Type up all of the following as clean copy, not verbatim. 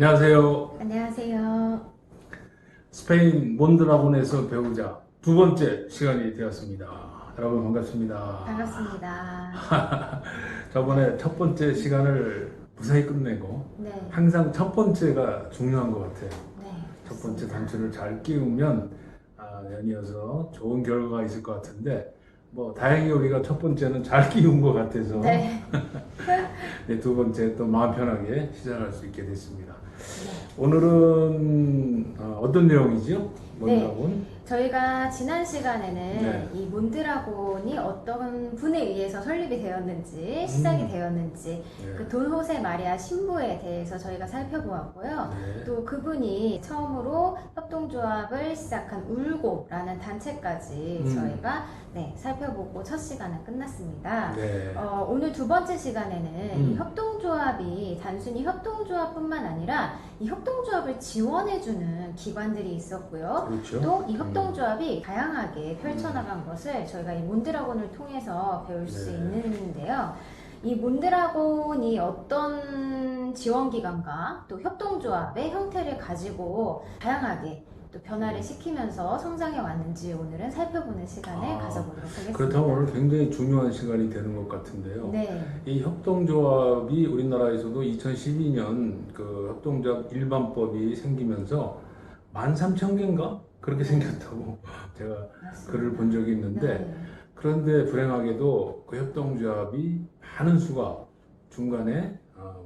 안녕하세요. 안녕하세요. 스페인 몬드라곤에서 배우자 두 번째 시간이 되었습니다. 여러분 반갑습니다. 반갑습니다. 저번에 첫 번째 시간을 무사히 끝내고 네, 항상 첫 번째가 중요한 것 같아요. 네. 첫 번째 맞습니다. 단추를 잘 끼우면 연이어서 좋은 결과가 있을 것 같은데 뭐 다행히 우리가 첫 번째는 잘 끼운 것 같아서 네. 네, 두 번째 또 마음 편하게 시작할 수 있게 됐습니다. 네. 오늘은 어떤 내용이죠? 몬드라곤? 저희가 지난 시간에는 네. 이 몬드라곤이 어떤 분에 의해서 설립이 되었는지, 시작이 되었는지, 네. 그 돈 호세 마리아 신부에 대해서 저희가 살펴보았고요. 네. 또 그분이 처음으로 협동조합을 시작한 울고라는 단체까지 저희가 살펴보고 첫 시간은 끝났습니다. 네. 오늘 두 번째 시간에는 이 음. 협동조합이 단순히 협동조합뿐만 아니라 이 협동조합을 지원해주는 기관들이 있었고요. 그렇죠. 또 이 협동조합이 다양하게 펼쳐나간 것을 저희가 이 몬드라곤을 통해서 배울 수 네. 있는데요. 이 몬드라곤이 어떤 지원기관과 또 협동조합의 형태를 가지고 다양하게 또 변화를 시키면서 성장해 왔는지 오늘은 살펴보는 시간을 가져보도록 하겠습니다. 그렇다면 오늘 굉장히 중요한 시간이 되는 것 같은데요. 네. 이 협동조합이 우리나라에서도 2012년 그 협동조합 일반법이 생기면서 13,000개인가? 그렇게 생겼다고 제가 맞습니다. 글을 본 적이 있는데 네. 그런데 불행하게도 그 협동조합이 많은 수가 중간에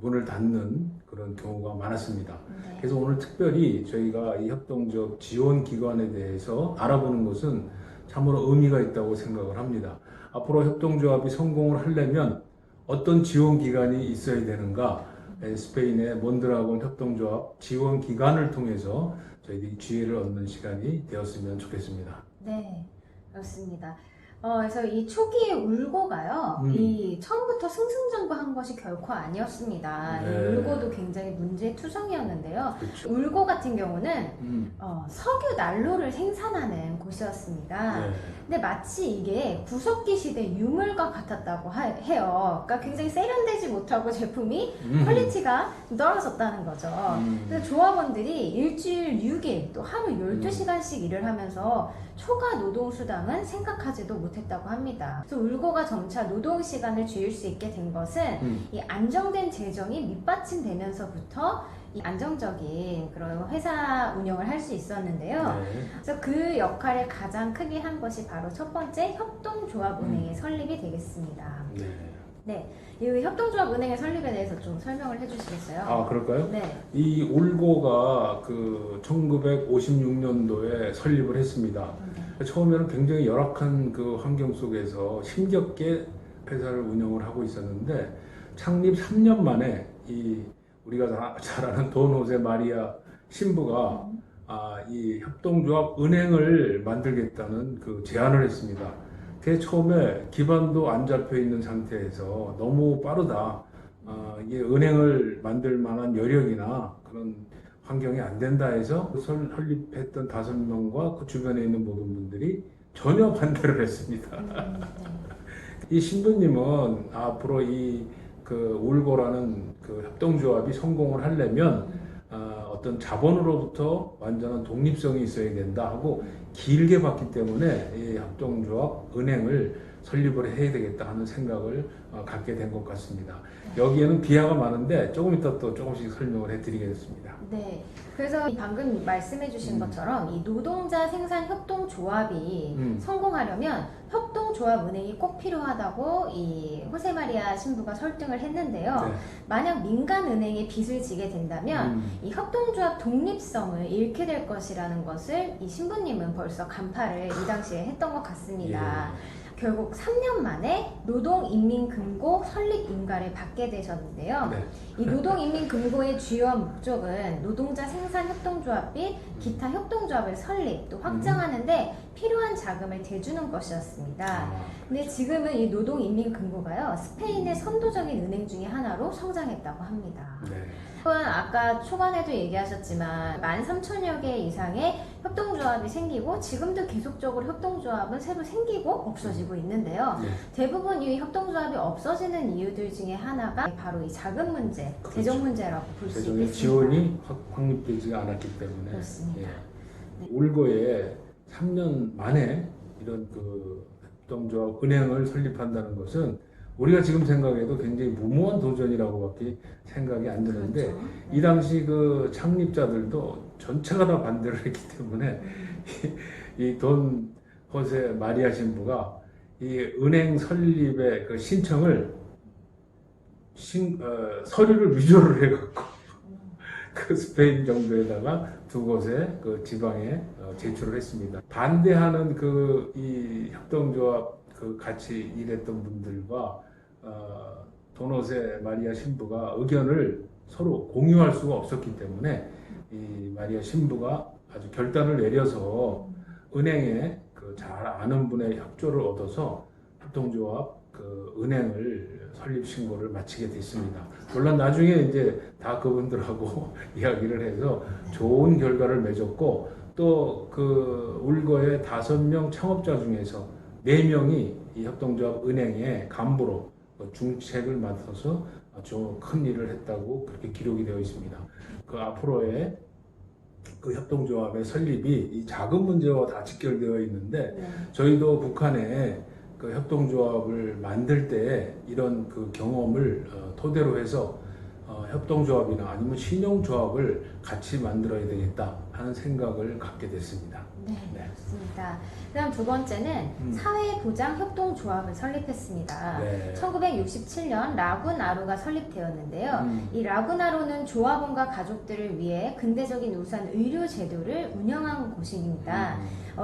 문을 닫는 그런 경우가 많았습니다. 네. 그래서 오늘 특별히 저희가 이 협동조합 지원 기관에 대해서 알아보는 것은 참으로 의미가 있다고 생각을 합니다. 앞으로 협동조합이 성공을 하려면 어떤 지원 기관이 있어야 되는가? 스페인의 몬드라곤 협동조합 지원 기관을 통해서 저희들이 지혜를 얻는 시간이 되었으면 좋겠습니다. 네, 그렇습니다. 그래서 이 초기의 울고가요, 이 처음부터 승승장구한 것이 결코 아니었습니다. 이 네. 울고도 굉장히 문제투성이었는데요. 그렇죠. 울고 같은 경우는 음. 석유 난로를 생산하는 곳이었습니다. 네. 근데 마치 이게 구석기 시대 유물과 같았다고 해요. 그러니까 굉장히 세련되지 못하고 제품이 퀄리티가 좀 떨어졌다는 거죠. 그래서 조합원들이 일주일 6일 또 하루 12시간씩 일을 하면서 초과 노동수당은 생각하지도 못했다고 합니다. 그래서 울고가 점차 노동시간을 줄일 수 있게 된 것은 이 안정된 재정이 밑받침되면서부터 이 안정적인 그런 회사 운영을 할 수 있었는데요. 네. 그래서 그 역할을 가장 크게 한 것이 바로 첫 번째 협동조합은행의 설립이 되겠습니다. 네. 네, 이 협동조합은행의 설립에 대해서 좀 설명을 해주시겠어요? 아, 그럴까요? 네, 이 울고가 그 1956년도에 설립을 했습니다. 처음에는 굉장히 열악한 그 환경 속에서 힘겹게 회사를 운영을 하고 있었는데 창립 3년 만에 이 우리가 잘 아는 돈 호세 마리아 신부가 이 협동조합 은행을 만들겠다는 그 제안을 했습니다. 그 처음에 기반도 안 잡혀 있는 상태에서 너무 빠르다. 이게 은행을 만들 만한 여력이나 그런 환경이 안 된다 해서 설립했던 5명과 그 주변에 있는 모든 분들이 전혀 반대를 했습니다. 이 신부님은 앞으로 이 그 울고라는 그 협동조합이 성공을 하려면 어떤 자본으로부터 완전한 독립성이 있어야 된다 하고 길게 봤기 때문에 이 협동조합 은행을 설립을 해야 되겠다 하는 생각을 갖게 된 것 같습니다. 여기에는 비하가 많은데 조금 이따 또 조금씩 설명을 해드리겠습니다. 네. 그래서 방금 말씀해주신 것처럼 이 노동자 생산 협동조합이 성공하려면 협동조합은행이 꼭 필요하다고 이 호세마리아 신부가 설득을 했는데요. 네. 만약 민간은행에 빚을 지게 된다면 이 협동조합 독립성을 잃게 될 것이라는 것을 이 신부님은 벌써 간파를 이 당시에 했던 것 같습니다. 예. 결국 3년 만에 노동인민금고 설립 인가를 받게 되셨는데요. 네. 이 노동인민금고의 주요한 목적은 노동자 생산협동조합 및 기타 협동조합을 설립 또 확장하는데 필요한 자금을 대주는 것이었습니다. 근데 지금은 이 노동인민금고가요 스페인의 선도적인 은행 중에 하나로 성장했다고 합니다. 네. 또한 아까 초반에도 얘기하셨지만 13,000여 개 이상의 협동조합이 생기고 지금도 계속적으로 협동조합은 새로 생기고 없어지고 있는데요. 네. 대부분 이 협동조합이 없어지는 이유들 중에 하나가 바로 이 자금 문제, 그렇죠. 재정 문제라고 볼 수 재정의 있습니다. 지원이 확립되지 않았기 때문에 그렇습니다. 예. 올거에 3년 만에 이런 그 협동조합 은행을 설립한다는 것은 우리가 지금 생각해도 굉장히 무모한 도전이라고밖에 생각이 안 드는데 그렇죠. 이 당시 그 창립자들도 전체가 다 반대를 했기 때문에 이 돈 호세 마리아 신부가 이 은행 설립의 그 신청을 서류를 위조를 해갖고 그 스페인 정부에다가 두 곳의 그 지방에 제출을 했습니다. 반대하는 그 이 협동조합 그 같이 일했던 분들과 도노세 마리아 신부가 의견을 서로 공유할 수가 없었기 때문에 이 마리아 신부가 아주 결단을 내려서 은행에 그 잘 아는 분의 협조를 얻어서 협동조합 그 은행을 설립 신고를 마치게 됐습니다. 물론 나중에 이제 다 그분들하고 이야기를 해서 좋은 결과를 맺었고 또 그 울거의 5명 창업자 중에서 4명이 이 협동조합 은행의 간부로 중책을 맡아서 아주 큰 일을 했다고 그렇게 기록이 되어 있습니다. 그 앞으로의 그 협동조합의 설립이 이 자금 문제와 다 직결되어 있는데 네. 저희도 북한에 그 협동조합을 만들 때 이런 그 경험을 토대로 해서 협동조합이나 아니면 신용조합을 같이 만들어야 되겠다 하는 생각을 갖게 됐습니다. 네, 네. 그렇습니다. 그다음 두 번째는 사회보장협동조합을 설립했습니다. 네. 1967년 라구나루가 설립되었는데요. 이 라구나루는 조합원과 가족들을 위해 근대적인 우선 의료 제도를 운영한 곳입니다.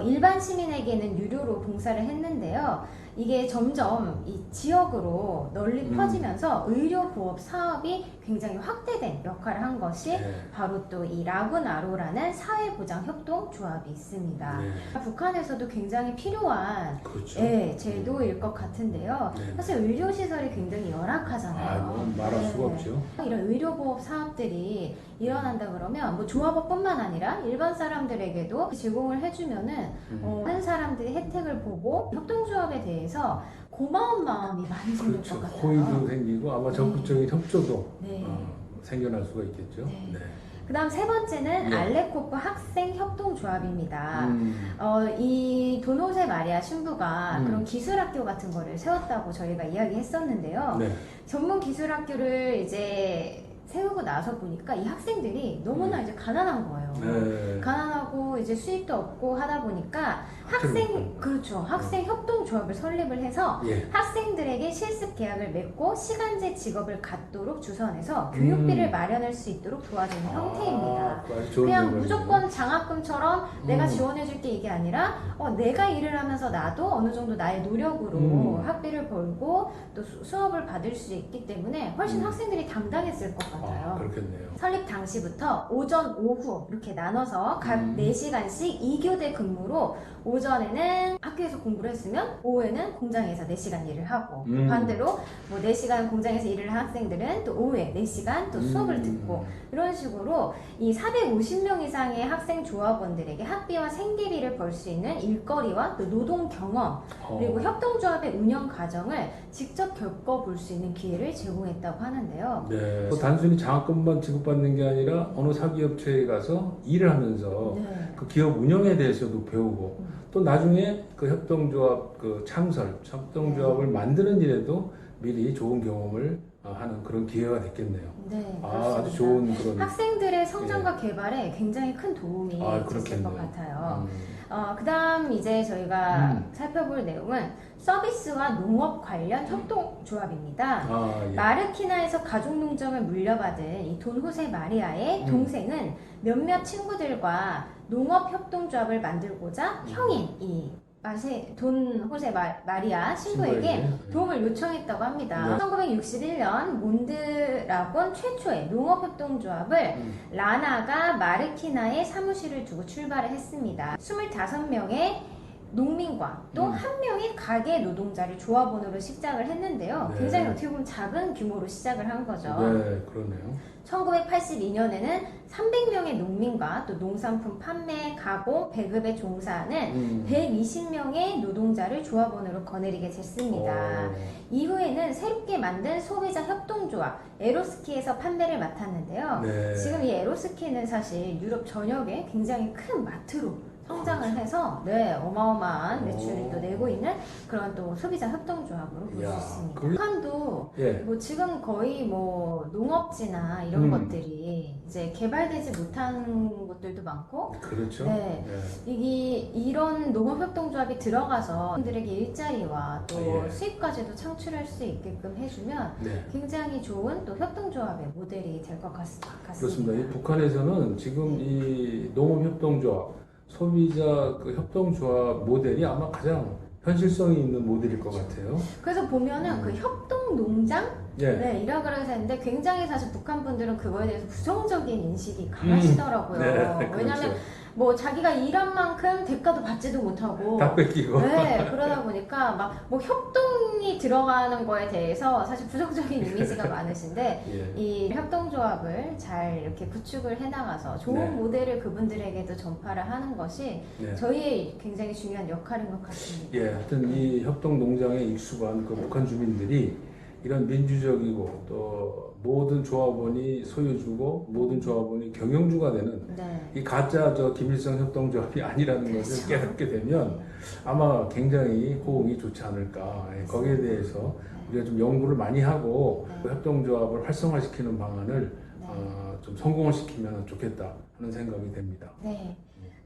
일반 시민에게는 유료로 봉사를 했는데요. 이게 점점 이 지역으로 널리 퍼지면서 의료보험 사업이 굉장히 확대된 역할을 한 것이 네. 바로 또 이 라구나루라는 사회보장협동조합이 있습니다. 네. 북한에서도 굉장히 필요한 그렇죠. 제도일 것 같은데요. 네. 사실 의료시설이 굉장히 열악하잖아요. 뭐 말할 수가 없죠. 이런 의료보험 사업들이 일어난다 그러면 뭐 조합원뿐만 아니라 일반 사람들에게도 제공을 해주면은 많은 사람들이 혜택을 보고 협동조합에 대해서 고마운 마음이 많이 생길 그렇죠. 것 같아요. 호의도 생기고 아마 적극적인 협조도 네. 생겨날 수가 있겠죠. 네. 네. 그 다음 세 번째는 네. 알레코프 학생협동조합입니다. 음. 이 도노세 마리아 신부가 음. 그런 기술학교 같은 거를 세웠다고 저희가 이야기했었는데요. 네. 전문 기술학교를 이제 세우고 나서 보니까 이 학생들이 너무나 이제 가난한 거예요. 네. 가난하고 이제 수입도 없고 하다 보니까 학생 협동조합을 설립을 해서 예. 학생들에게 실습 계약을 맺고 시간제 직업을 갖도록 주선해서 교육비를 마련할 수 있도록 도와주는 형태입니다. 아주 좋은 그냥 생각이네요. 무조건 장학금처럼 내가 지원해줄게 이게 아니라 내가 일을 하면서 나도 어느 정도 나의 노력으로 학비를 벌고 또 수업을 받을 수 있기 때문에 훨씬 학생들이 당당했을 것 같아요. 그렇겠네요. 설립 당시부터 오전, 오후 이렇게 나눠서 각 4시간씩 2교대 근무로 오전에는 학교에서 공부를 했으면 오후에는 공장에서 4시간 일을 하고 반대로 뭐 4시간 공장에서 일을 한 학생들은 또 오후에 4시간 또 수업을 듣고 이런 식으로 이 450명 이상의 학생 조합원들에게 학비와 생계비를 벌 수 있는 일거리와 또 노동 경험 그리고 협동조합의 운영 과정을 직접 겪어볼 수 있는 기회를 제공했다고 하는데요. 네. 단순히 장학금만 지급받는 게 아니라 어느 사기업체에 가서 일을 하면서 네. 그 기업 운영에 대해서도 배우고 또 나중에 그 협동조합 그 창설, 협동조합을 만드는 일에도 미리 좋은 경험을 하는 그런 기회가 됐겠네요. 네, 아주 좋은 그런 학생들의 성장과 개발에 굉장히 큰 도움이 됐을 것 같아요. 그 다음 이제 저희가 살펴볼 내용은 서비스와 농업 관련 협동조합입니다. 예. 마르키나에서 가족농장을 물려받은 이 돈 호세 마리아의 동생은 몇몇 친구들과 농업협동조합을 만들고자 형인 이 돈 호세 마리아 신부에게 도움을 요청했다고 합니다. 1961년 몬드라곤 최초의 농업협동조합을 라나가 마르키나에 사무실을 두고 출발을 했습니다. 25명의 농민과 또 한 명의 가계 노동자를 조합원으로 시작을 했는데요. 네. 굉장히 어떻게 보면 작은 규모로 시작을 한 거죠. 네, 그러네요. 1982년에는 300명의 농민과 또 농산품 판매, 가공, 배급에 종사하는 120명의 노동자를 조합원으로 거느리게 됐습니다. 이후에는 새롭게 만든 소비자 협동조합 에로스키에서 판매를 맡았는데요. 네. 지금 이 에로스키는 사실 유럽 전역에 굉장히 큰 마트로 성장을 해서 네, 어마어마한 매출을 또 내고 있는 그런 또 소비자 협동조합으로 볼 수 이야, 있습니다. 그게- 북한도 예. 뭐 지금 거의 뭐 농업지나 이런 음. 것들이 이제 개발되지 못한 것들도 많고 그렇죠. 네. 이런 농업협동조합이 들어가서 분들에게 일자리와 또 예. 수입까지도 창출할 수 있게끔 해주면 네. 굉장히 좋은 또 협동조합의 모델이 될 것 같습니다. 그렇습니다. 이 북한에서는 지금 이 농업협동조합, 소비자 그 협동조합 모델이 아마 가장 현실성이 있는 모델일 것 같아요. 그래서 보면은 그 협동농장 예. 네, 이라 그래서 했는데 굉장히 사실 북한 분들은 그거에 대해서 부정적인 인식이 강하시더라고요. 네, 왜냐하면 그렇죠. 뭐 자기가 일한 만큼 대가도 받지도 못하고 다 뺏기고. 네, 그러다 보니까 막 뭐 협동이 들어가는 거에 대해서 사실 부정적인 이미지가 많으신데 예. 이 협동조합을 잘 이렇게 구축을 해나가서 좋은 네. 모델을 그분들에게도 전파를 하는 것이 네. 저희의 굉장히 중요한 역할인 것 같습니다. 예, 하여튼 이 협동농장에 익숙한 그 북한 주민들이 이런 민주적이고 또 모든 조합원이 소유주고 모든 조합원이 경영주가 되는 네. 이 가짜 김일성 협동조합이 아니라는 그렇죠. 것을 깨닫게 되면 아마 굉장히 호응이 좋지 않을까. 예, 거기에 대해서 우리가 좀 연구를 많이 하고 네. 그 협동조합을 활성화시키는 방안을 네. 좀 성공을 시키면 좋겠다 하는 생각이 됩니다. 네.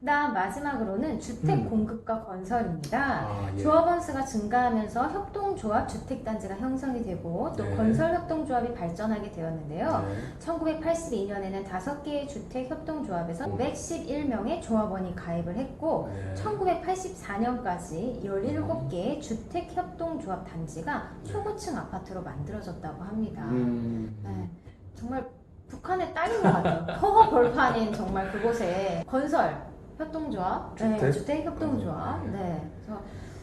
그다음 마지막으로는 주택 공급과 건설입니다. 아, 예. 조합원 수가 증가하면서 협동조합 주택단지가 형성이 되고 또 네. 건설협동조합이 발전하게 되었는데요. 네. 1982년에는 5개의 주택협동조합에서 511명의 조합원이 가입을 했고 네. 1984년까지 17개의 주택협동조합 단지가 네. 초고층 아파트로 만들어졌다고 합니다. 네, 정말 북한에 딸린 것 같아요. 허허 벌판인 정말 그곳에 건설 협동조합, 주택? 주택 협동조합. 네. 네. 그래서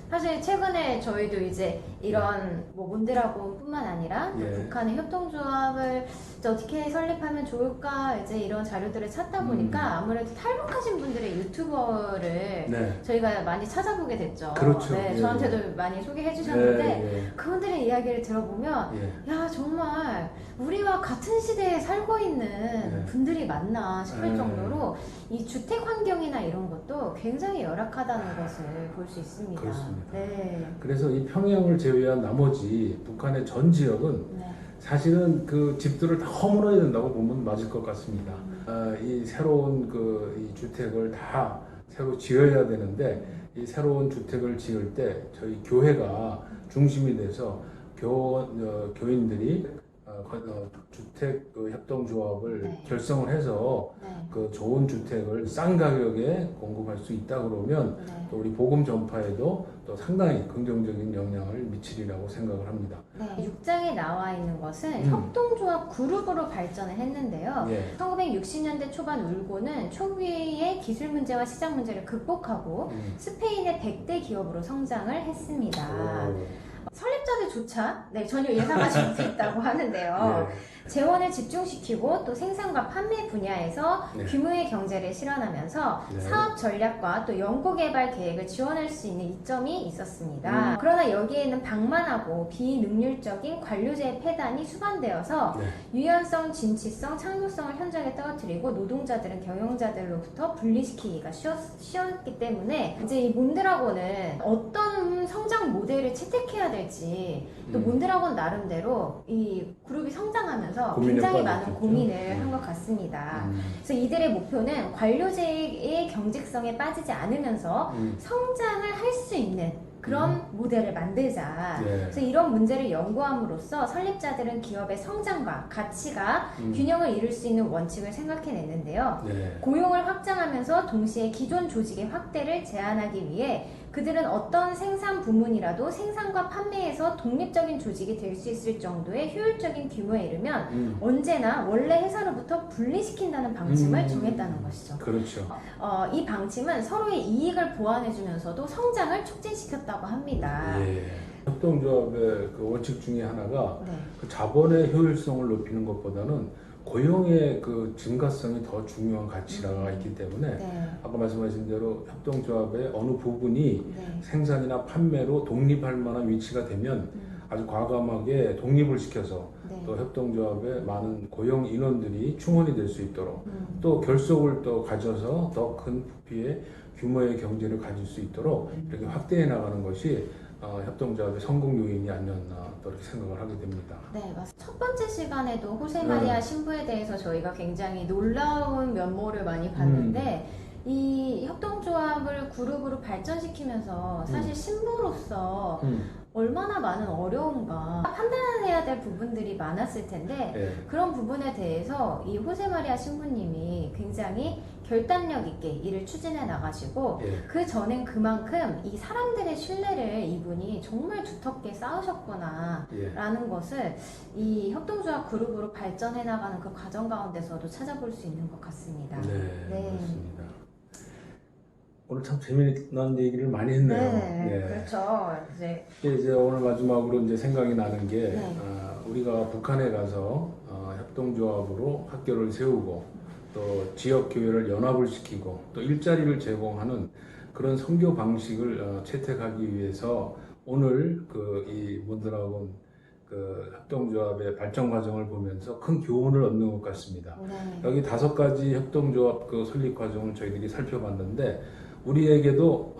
사실 최근에 저희도 이제 이런 뭐 몬드라곤뿐만 아니라 또 예. 북한의 협동조합을 이제 어떻게 설립하면 좋을까 이제 이런 자료들을 찾다 보니까 아무래도 탈북하신 분들의 유튜버를 네. 저희가 많이 찾아보게 됐죠. 그렇죠. 네, 예. 저한테도 많이 소개해 주셨는데 예, 그분들의 이야기를 들어보면 예. 야 정말 우리와 같은 시대에 살고 있는 네. 분들이 맞나 싶을 네. 정도로 이 주택 환경이나 이런 것도 굉장히 열악하다는 것을 볼 수 있습니다. 그렇습니다. 네. 그래서 이 평양을 제외한 나머지 북한의 전 지역은 네. 사실은 그 집들을 다 허물어야 된다고 보면 맞을 것 같습니다. 이 새로운 이 주택을 다 새로 지어야 되는데 이 새로운 주택을 지을 때 저희 교회가 중심이 돼서 교인들이 주택 협동조합을 네. 결성을 해서 네. 그 좋은 주택을 싼 가격에 공급할 수 있다 그러면 네. 또 우리 복음 전파에도 또 상당히 긍정적인 영향을 미치리라고 생각을 합니다. 네. 6장에 나와 있는 것은 협동조합 그룹으로 발전을 했는데요. 예. 1960년대 초반 울고는 초기의 기술 문제와 시장 문제를 극복하고 스페인의 100대 기업으로 성장을 했습니다. 설립자들조차 전혀 예상하지 못했다고 하는데요. 예. 재원을 집중시키고 또 생산과 판매 분야에서 네. 규모의 경제를 실현하면서 네. 사업 전략과 또 연구개발 계획을 지원할 수 있는 이점이 있었습니다. 그러나 여기에는 방만하고 비능률적인 관료제의 폐단이 수반되어서 네. 유연성, 진취성, 창조성을 현장에 떨어뜨리고 노동자들은 경영자들로부터 분리시키기가 쉬웠기 때문에 이제 이 몬드라곤은 어떤 성장 모델을 채택해야 될지 또 몬드라곤 나름대로 이 그룹이 성장하면서 고민에 굉장히 많은 빠졌겠죠. 고민을 한 것 같습니다. 그래서 이들의 목표는 관료제의 경직성에 빠지지 않으면서 성장을 할 수 있는 그런 모델을 만들자. 네. 그래서 이런 문제를 연구함으로써 설립자들은 기업의 성장과 가치가 균형을 이룰 수 있는 원칙을 생각해냈는데요. 네. 고용을 확장하면서 동시에 기존 조직의 확대를 제한하기 위해 그들은 어떤 생산 부문이라도 생산과 판매에서 독립적인 조직이 될 수 있을 정도의 효율적인 규모에 이르면 언제나 원래 회사로부터 분리시킨다는 방침을 정했다는 것이죠. 그렇죠. 이 방침은 서로의 이익을 보완해주면서도 성장을 촉진시켰다고 합니다. 예. 협동조합의 그 원칙 중에 하나가 네. 그 자본의 효율성을 높이는 것보다는 고용의 그 증가성이 더 중요한 가치가 있기 때문에 네. 아까 말씀하신 대로 협동조합의 어느 부분이 네. 생산이나 판매로 독립할 만한 위치가 되면 아주 과감하게 독립을 시켜서 네. 또 협동조합의 많은 고용 인원들이 충원이 될 수 있도록 또 결속을 또 가져서 더 큰 부피의 규모의 경제를 가질 수 있도록 이렇게 확대해 나가는 것이 협동조합의 성공 요인이 아니었나 또 이렇게 생각을 하게 됩니다. 네, 맞습니다. 첫 번째 시간에도 호세마리아 신부에 대해서 저희가 굉장히 놀라운 면모를 많이 봤는데 이 협동조합을 그룹으로 발전시키면서 사실 신부로서 얼마나 많은 어려움과 판단해야 될 부분들이 많았을 텐데 예. 그런 부분에 대해서 이 호세마리아 신부님이 굉장히 결단력 있게 일을 추진해 나가시고 예. 그 전엔 그만큼 이 사람들의 신뢰를 이분이 정말 두텁게 쌓으셨구나 예. 라는 것을 이 협동조합 그룹으로 발전해 나가는 그 과정 가운데서도 찾아볼 수 있는 것 같습니다. 네, 맞습니다. 오늘 참 재미난 얘기를 많이 했네요. 네, 그렇죠. 이제 오늘 마지막으로 이제 생각이 나는 게 네. 우리가 북한에 가서 협동조합으로 학교를 세우고 또 지역 교회를 연합을 시키고 또 일자리를 제공하는 그런 선교 방식을 채택하기 위해서 오늘 이 몬드라곤 그 협동조합의 발전 과정을 보면서 큰 교훈을 얻는 것 같습니다. 네. 여기 5가지 협동조합 그 설립 과정을 저희들이 살펴봤는데 우리에게도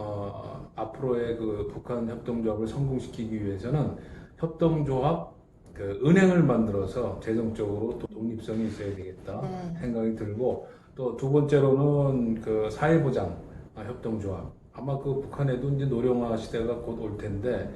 앞으로의 그 북한 협동조합을 성공시키기 위해서는 협동조합 그 은행을 만들어서 재정적으로 또 독립성이 있어야 되겠다 네. 생각이 들고 또 두 번째로는 그 사회보장 협동조합 아마 그 북한에도 이제 노령화 시대가 곧 올 텐데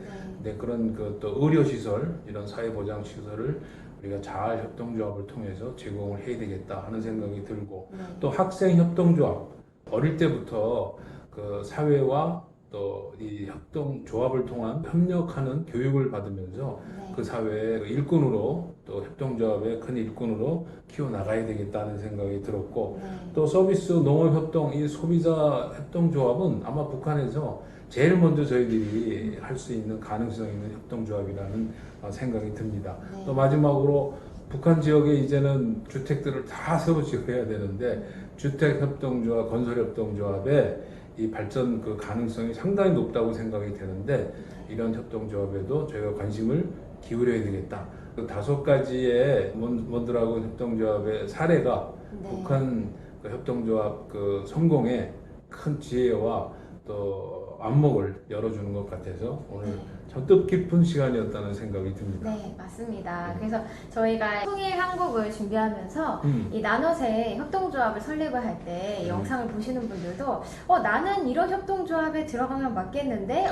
네, 그런 그 또 의료시설 이런 사회보장 시설을 우리가 잘 협동조합을 통해서 제공을 해야 되겠다 하는 생각이 들고 또 학생 협동조합 어릴 때부터 그 사회와 또 이 협동조합을 통한 협력하는 교육을 받으면서 그 사회의 일꾼으로 또 협동조합의 큰 일꾼으로 키워나가야 되겠다는 생각이 들었고 또 서비스 농업협동 이 소비자 협동조합은 아마 북한에서 제일 먼저 저희들이 할 수 있는 가능성 있는 협동조합이라는 생각이 듭니다. 또 마지막으로 북한 지역에 이제는 주택들을 다 새로 지어야 되는데 주택협동조합, 건설협동조합의 이 발전 그 가능성이 상당히 높다고 생각이 되는데 이런 협동조합에도 저희가 관심을 기울여야 되겠다. 그 5가지의 몬드라곤 협동조합의 사례가 북한 그 협동조합 그 성공의 큰 지혜와 또 안목을 열어주는 것 같아서 오늘 참 뜻깊은 시간이었다는 생각이 듭니다. 네, 맞습니다. 그래서 저희가 통일 한국을 준비하면서 이 나넛의 협동조합을 설립을 할 때 영상을 보시는 분들도 나는 이런 협동조합에 들어가면 맞겠는데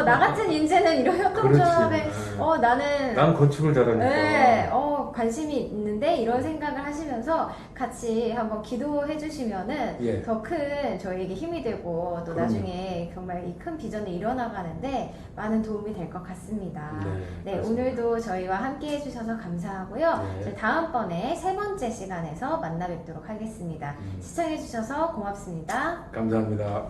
나 같은 인재는 이런 협동조합에 나는 난 건축을 잘하니까 네, 관심이 있는데 이런 생각을 하시면서 같이 한번 기도해 주시면은 더 큰 저희에게 힘이 되고 또 나중에 정말 이 큰 비전을 이뤄나가는데 많은 도움이 될 것 같습니다. 네, 오늘도 저희와 함께 해주셔서 감사하고요. 저희 다음번에 3번째 시간에서 만나 뵙도록 하겠습니다. 시청해주셔서 고맙습니다. 감사합니다.